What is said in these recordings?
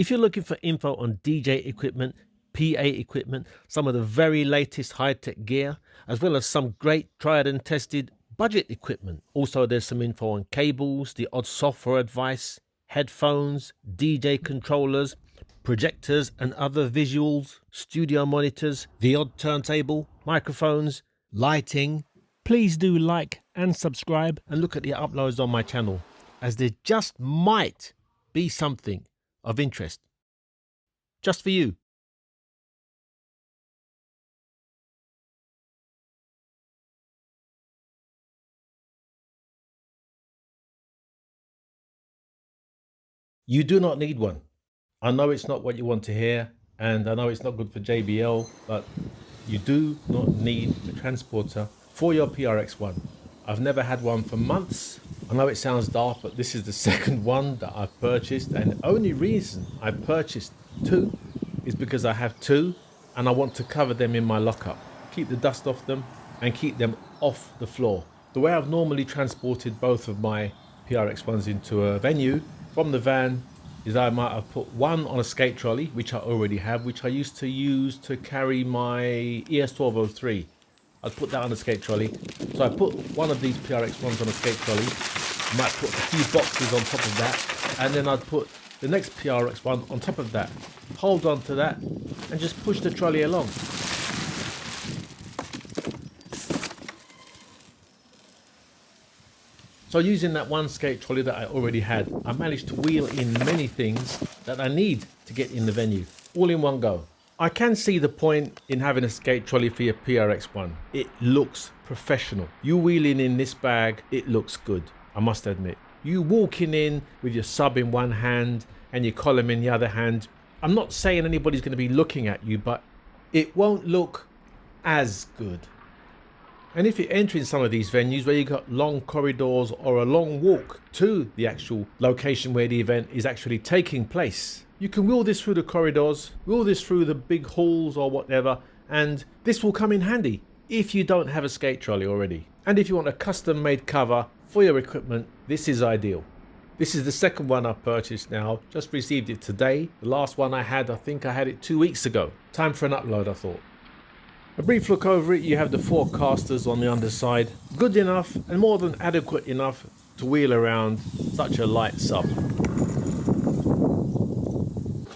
If you're looking for info on DJ equipment, PA equipment, some of the very latest high-tech gear, as well as some great tried and tested budget equipment. Also, there's some info on cables, the odd software advice, headphones, DJ controllers, projectors and other visuals, studio monitors, the odd turntable, microphones, lighting. Please do like and subscribe and look at the uploads on my channel, as there just might be something of interest just for you. You do not need one. I know it's not what you want to hear, and I know it's not good for JBL, but you do not need a transporter for your PRX One. I've never had one for months. I know it sounds daft, but this is the second one that I've purchased, and the only reason I purchased two is because I have two and I want to cover them in my lockup, keep the dust off them and keep them off the floor. The way I've normally transported both of my PRX Ones into a venue from the van is I might have put one on a skate trolley, which I already have, which I used to use to carry my ES1203. I'd put that on a skate trolley. So I put one of these PRX Ones on a skate trolley, might put a few boxes on top of that, and then I'd put the next PRX One on top of that, hold on to that and just push the trolley along. So using that one skate trolley that I already had, I managed to wheel in many things that I need to get in the venue, all in one go. I can see the point in having a skate trolley for your PRX One. It looks professional. You wheeling in this bag, it looks good, I must admit. You walking in with your sub in one hand and your column in the other hand. I'm not saying anybody's going to be looking at you, but it won't look as good. And if you're entering some of these venues where you've got long corridors or a long walk to the actual location where the event is actually taking place, you can wheel this through the corridors, wheel this through the big halls or whatever, and this will come in handy if you don't have a skate trolley already. And if you want a custom made cover for your equipment, this is ideal. This is the second one I've purchased now, just received it today. The last one I think I had it 2 weeks ago. Time for an upload, I thought. A brief look over it, you have the four casters on the underside. Good enough and more than adequate enough to wheel around such a light sub.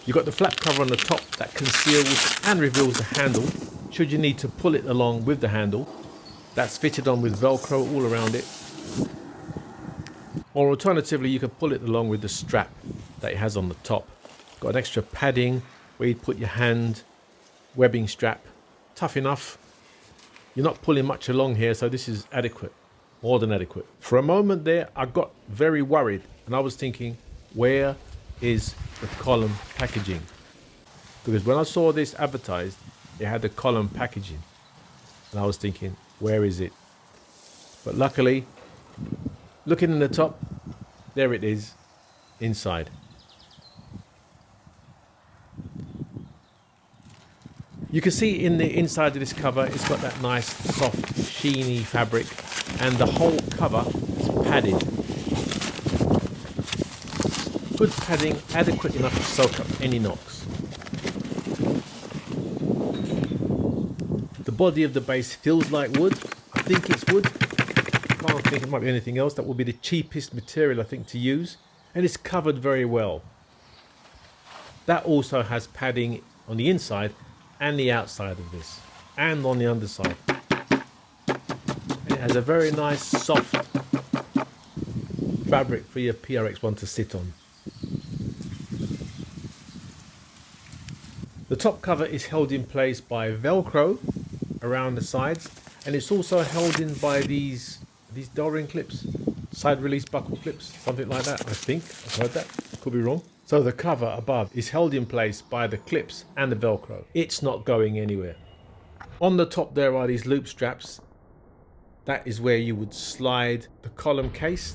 You've got the flap cover on the top that conceals and reveals the handle, should you need to pull it along with the handle. That's fitted on with Velcro all around it. Or alternatively, you can pull it along with the strap that it has on the top. Got an extra padding where you put your hand, webbing strap. Tough enough. You're not pulling much along here, so this is adequate, more than adequate. For a moment there, I got very worried and I was thinking, where is the column packaging? Because when I saw this advertised, it had the column packaging and I was thinking, where is it? But luckily, looking in the top, there it is inside. You can see in the inside of this cover, it's got that nice soft sheeny fabric and the whole cover is padded. Good padding, adequate enough to soak up any knocks. The body of the base feels like wood. I think it's wood. I can't think it might be anything else. That will be the cheapest material I think to use, and it's covered very well. That also has padding on the inside and the outside of this, and on the underside. It has a very nice soft fabric for your PRX One to sit on. The top cover is held in place by Velcro around the sides, and it's also held in by these door ring clips, side release buckle clips, something like that. I think I've heard that, could be wrong. So the cover above is held in place by the clips and the Velcro. It's not going anywhere. On the top there are these loop straps. That is where you would slide the column case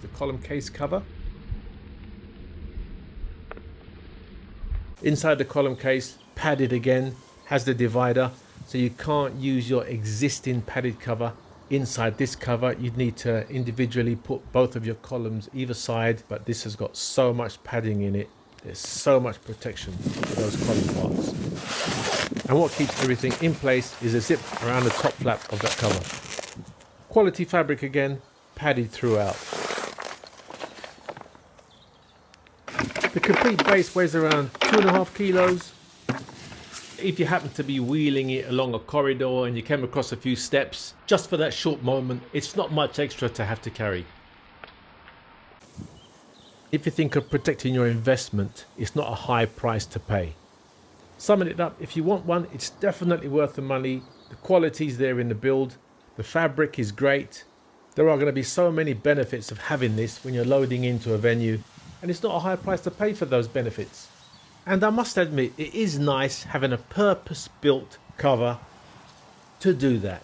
cover. Inside the column case, padded again, has the divider, so you can't use your existing padded cover inside this cover. You'd need to individually put both of your columns either side, but this has got so much padding in it There's so much protection for those column parts. And what keeps everything in place is a zip around the top flap of that cover. Quality fabric again, padded throughout. The complete base weighs around 2.5 kilos. If you happen to be wheeling it along a corridor and you came across a few steps, just for that short moment, it's not much extra to have to carry. If you think of protecting your investment, it's not a high price to pay. Summing it up, if you want one, it's definitely worth the money. The quality's there in the build. The fabric is great. There are going to be so many benefits of having this when you're loading into a venue, and it's not a high price to pay for those benefits. And I must admit, it is nice having a purpose-built cover to do that.